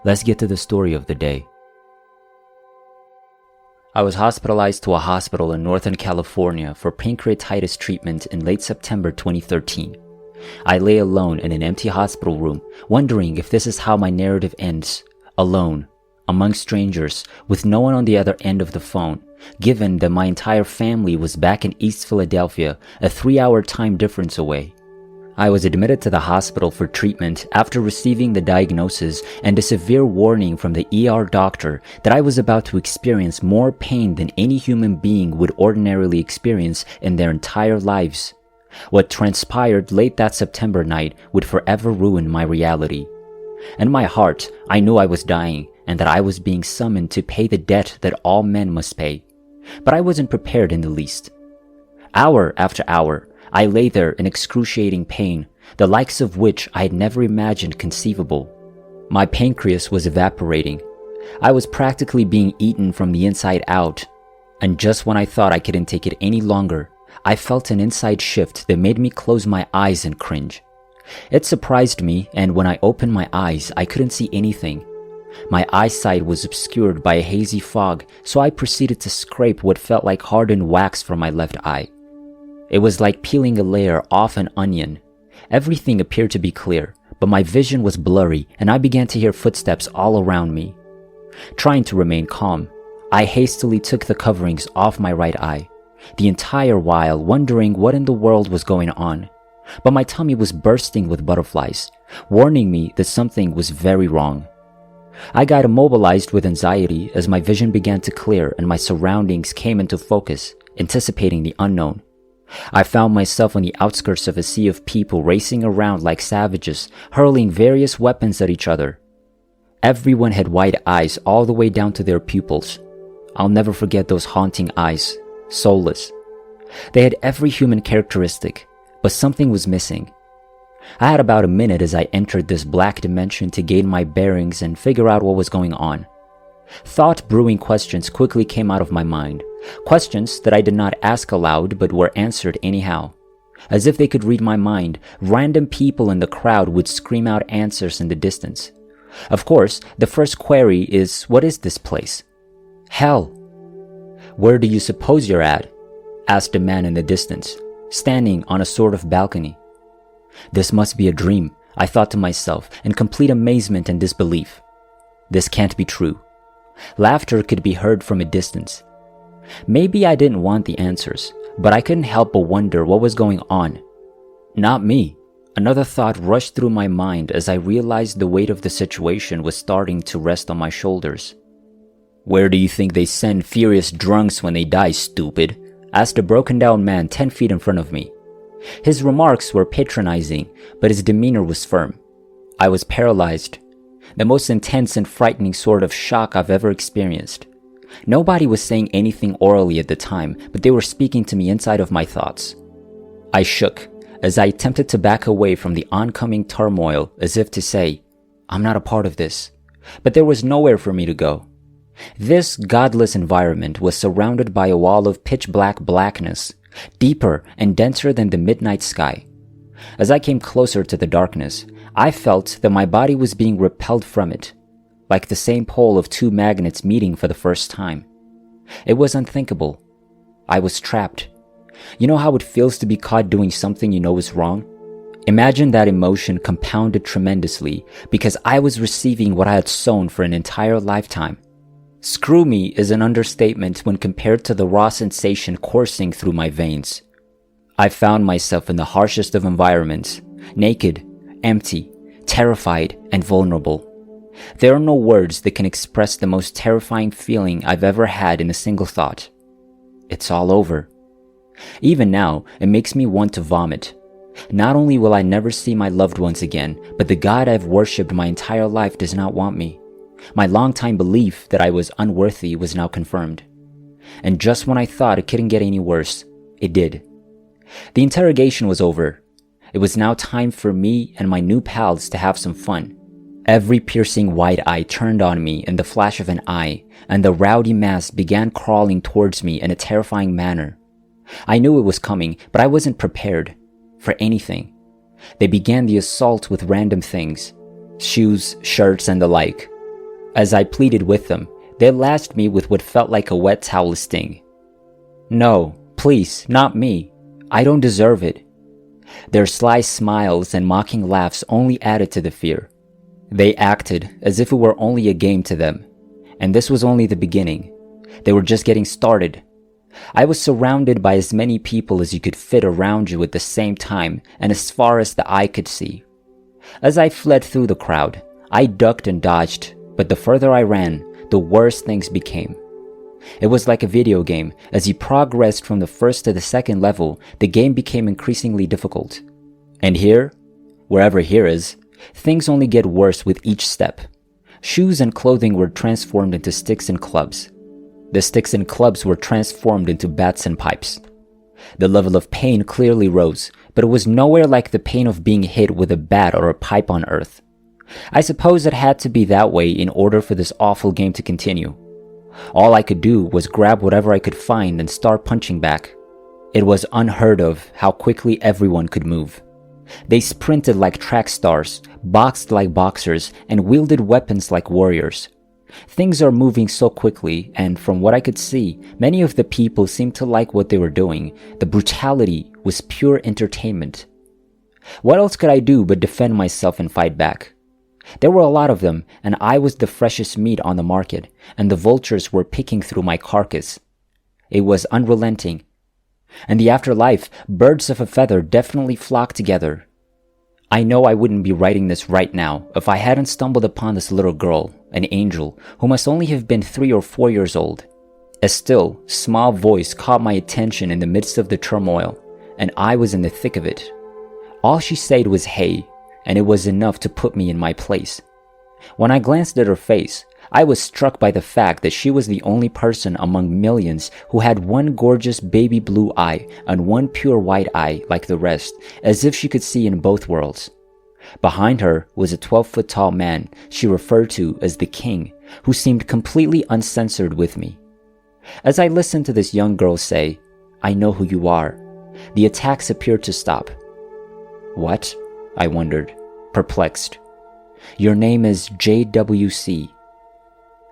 Let's get to the story of the day. I was hospitalized to a hospital in Northern California for pancreatitis treatment in late September 2013. I lay alone in an empty hospital room, wondering if this is how my narrative ends, alone, among strangers, with no one on the other end of the phone, given that my entire family was back in East Philadelphia, a 3-hour time difference away. I was admitted to the hospital for treatment after receiving the diagnosis and a severe warning from the ER doctor that I was about to experience more pain than any human being would ordinarily experience in their entire lives. What transpired late that September night would forever ruin my reality. In my heart, I knew I was dying and that I was being summoned to pay the debt that all men must pay. But I wasn't prepared in the least. Hour after hour, I lay there in excruciating pain, the likes of which I had never imagined conceivable. My pancreas was evaporating. I was practically being eaten from the inside out. And just when I thought I couldn't take it any longer, I felt an inside shift that made me close my eyes and cringe. It surprised me, and when I opened my eyes, I couldn't see anything. My eyesight was obscured by a hazy fog, so I proceeded to scrape what felt like hardened wax from my left eye. It was like peeling a layer off an onion. Everything appeared to be clear, but my vision was blurry and I began to hear footsteps all around me. Trying to remain calm, I hastily took the coverings off my right eye, the entire while wondering what in the world was going on. But my tummy was bursting with butterflies, warning me that something was very wrong. I got immobilized with anxiety as my vision began to clear and my surroundings came into focus, anticipating the unknown. I found myself on the outskirts of a sea of people racing around like savages, hurling various weapons at each other. Everyone had wide eyes all the way down to their pupils. I'll never forget those haunting eyes, soulless. They had every human characteristic, but something was missing. I had about a minute as I entered this black dimension to gain my bearings and figure out what was going on. Thought-brewing questions quickly came out of my mind. Questions that I did not ask aloud but were answered anyhow. As if they could read my mind, random people in the crowd would scream out answers in the distance. Of course, the first query is, what is this place? Hell. Where do you suppose you're at? Asked a man in the distance, standing on a sort of balcony. This must be a dream, I thought to myself in complete amazement and disbelief. This can't be true. Laughter could be heard from a distance. Maybe I didn't want the answers, but I couldn't help but wonder what was going on. Not me. Another thought rushed through my mind as I realized the weight of the situation was starting to rest on my shoulders. Where do you think they send furious drunks when they die, stupid? Asked a broken-down man 10 feet in front of me. His remarks were patronizing, but his demeanor was firm. I was paralyzed. The most intense and frightening sort of shock I've ever experienced. Nobody was saying anything orally at the time, but they were speaking to me inside of my thoughts. I shook as I attempted to back away from the oncoming turmoil as if to say, I'm not a part of this. But there was nowhere for me to go. This godless environment was surrounded by a wall of pitch-black blackness, deeper and denser than the midnight sky. As I came closer to the darkness, I felt that my body was being repelled from it, like the same pole of two magnets meeting for the first time. It was unthinkable. I was trapped. You know how it feels to be caught doing something you know is wrong? Imagine that emotion compounded tremendously because I was receiving what I had sown for an entire lifetime. Screw me is an understatement when compared to the raw sensation coursing through my veins. I found myself in the harshest of environments, naked, empty, terrified, and vulnerable. There are no words that can express the most terrifying feeling I've ever had in a single thought. It's all over. Even now, it makes me want to vomit. Not only will I never see my loved ones again, but the God I've worshipped my entire life does not want me. My long-time belief that I was unworthy was now confirmed. And just when I thought it couldn't get any worse, it did. The interrogation was over. It was now time for me and my new pals to have some fun. Every piercing wide eye turned on me in the flash of an eye, and the rowdy mass began crawling towards me in a terrifying manner. I knew it was coming, but I wasn't prepared for anything. They began the assault with random things, shoes, shirts, and the like. As I pleaded with them, they lashed me with what felt like a wet towel sting. "No, please, not me. I don't deserve it." Their sly smiles and mocking laughs only added to the fear. They acted as if it were only a game to them, and this was only the beginning. They were just getting started. I was surrounded by as many people as you could fit around you at the same time and as far as the eye could see. As I fled through the crowd, I ducked and dodged, but the further I ran, the worse things became. It was like a video game. As you progressed from the first to the second level, the game became increasingly difficult. And here, wherever here is, things only get worse with each step. Shoes and clothing were transformed into sticks and clubs. The sticks and clubs were transformed into bats and pipes. The level of pain clearly rose, but it was nowhere like the pain of being hit with a bat or a pipe on Earth. I suppose it had to be that way in order for this awful game to continue. All I could do was grab whatever I could find and start punching back. It was unheard of how quickly everyone could move. They sprinted like track stars, boxed like boxers, and wielded weapons like warriors. Things are moving so quickly, and from what I could see, many of the people seemed to like what they were doing. The brutality was pure entertainment. What else could I do but defend myself and fight back? There were a lot of them, and I was the freshest meat on the market, and the vultures were picking through my carcass. It was unrelenting. In the afterlife, birds of a feather definitely flocked together. I know I wouldn't be writing this right now if I hadn't stumbled upon this little girl, an angel, who must only have been 3 or 4 years old. A still, small voice caught my attention in the midst of the turmoil, and I was in the thick of it. All she said was "hey," and it was enough to put me in my place. When I glanced at her face, I was struck by the fact that she was the only person among millions who had one gorgeous baby blue eye and one pure white eye like the rest, as if she could see in both worlds. Behind her was a 12-foot-tall man she referred to as the king, who seemed completely uncensored with me. As I listened to this young girl say, "I know who you are," the attacks appeared to stop. "What?" I wondered, perplexed. "Your name is JWC.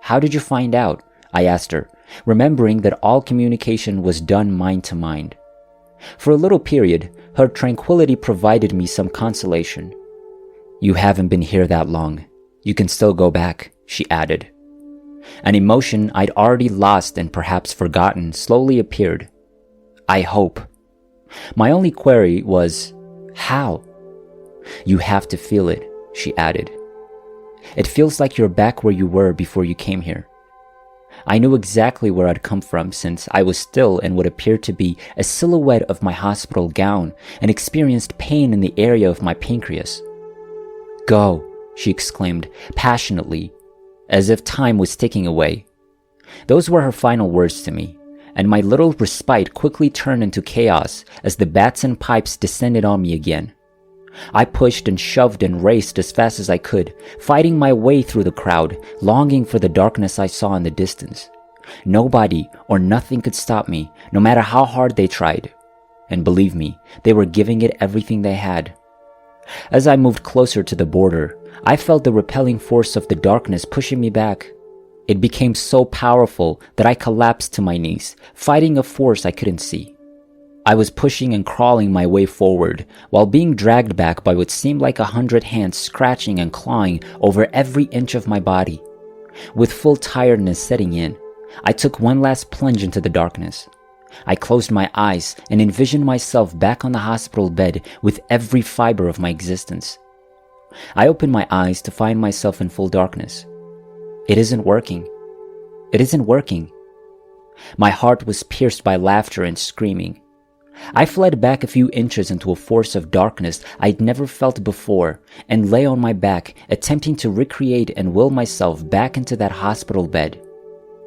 How did you find out?" I asked her, remembering that all communication was done mind to mind. For a little period, her tranquility provided me some consolation. "You haven't been here that long. You can still go back," she added. An emotion I'd already lost and perhaps forgotten slowly appeared. "I hope." My only query was, how? "You have to feel it," she added. "It feels like you're back where you were before you came here." I knew exactly where I'd come from since I was still in what appeared to be a silhouette of my hospital gown and experienced pain in the area of my pancreas. "Go," she exclaimed passionately, as if time was ticking away. Those were her final words to me, and my little respite quickly turned into chaos as the bats and pipes descended on me again. I pushed and shoved and raced as fast as I could, fighting my way through the crowd, longing for the darkness I saw in the distance. Nobody or nothing could stop me, no matter how hard they tried. And believe me, they were giving it everything they had. As I moved closer to the border, I felt the repelling force of the darkness pushing me back. It became so powerful that I collapsed to my knees, fighting a force I couldn't see. I was pushing and crawling my way forward, while being dragged back by what seemed like 100 hands scratching and clawing over every inch of my body. With full tiredness setting in, I took one last plunge into the darkness. I closed my eyes and envisioned myself back on the hospital bed with every fiber of my existence. I opened my eyes to find myself in full darkness. It isn't working. It isn't working. My heart was pierced by laughter and screaming. I fled back a few inches into a force of darkness I'd never felt before and lay on my back, attempting to recreate and will myself back into that hospital bed.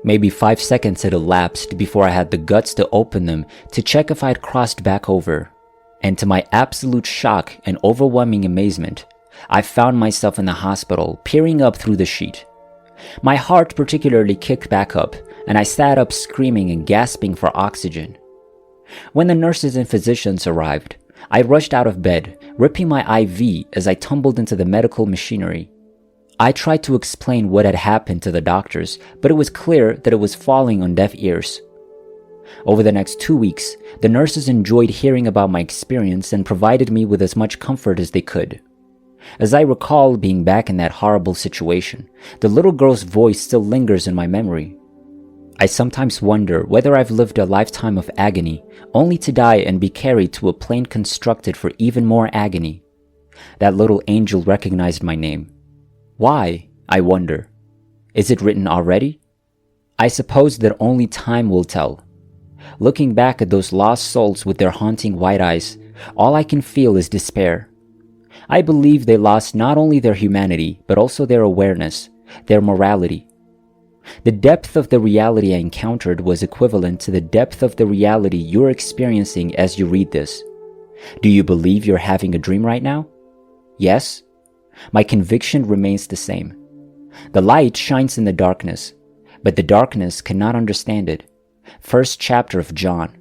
Maybe 5 seconds had elapsed before I had the guts to open them to check if I'd crossed back over. And to my absolute shock and overwhelming amazement, I found myself in the hospital, peering up through the sheet. My heart particularly kicked back up, and I sat up screaming and gasping for oxygen. When the nurses and physicians arrived, I rushed out of bed, ripping my IV as I tumbled into the medical machinery. I tried to explain what had happened to the doctors, but it was clear that it was falling on deaf ears. Over the next 2 weeks, the nurses enjoyed hearing about my experience and provided me with as much comfort as they could. As I recall being back in that horrible situation, the little girl's voice still lingers in my memory. I sometimes wonder whether I've lived a lifetime of agony, only to die and be carried to a plane constructed for even more agony. That little angel recognized my name. Why, I wonder? Is it written already? I suppose that only time will tell. Looking back at those lost souls with their haunting white eyes, all I can feel is despair. I believe they lost not only their humanity, but also their awareness, their morality. The depth of the reality I encountered was equivalent to the depth of the reality you're experiencing as you read this. Do you believe you're having a dream right now? Yes? My conviction remains the same. The light shines in the darkness, but the darkness cannot understand it. First chapter of John.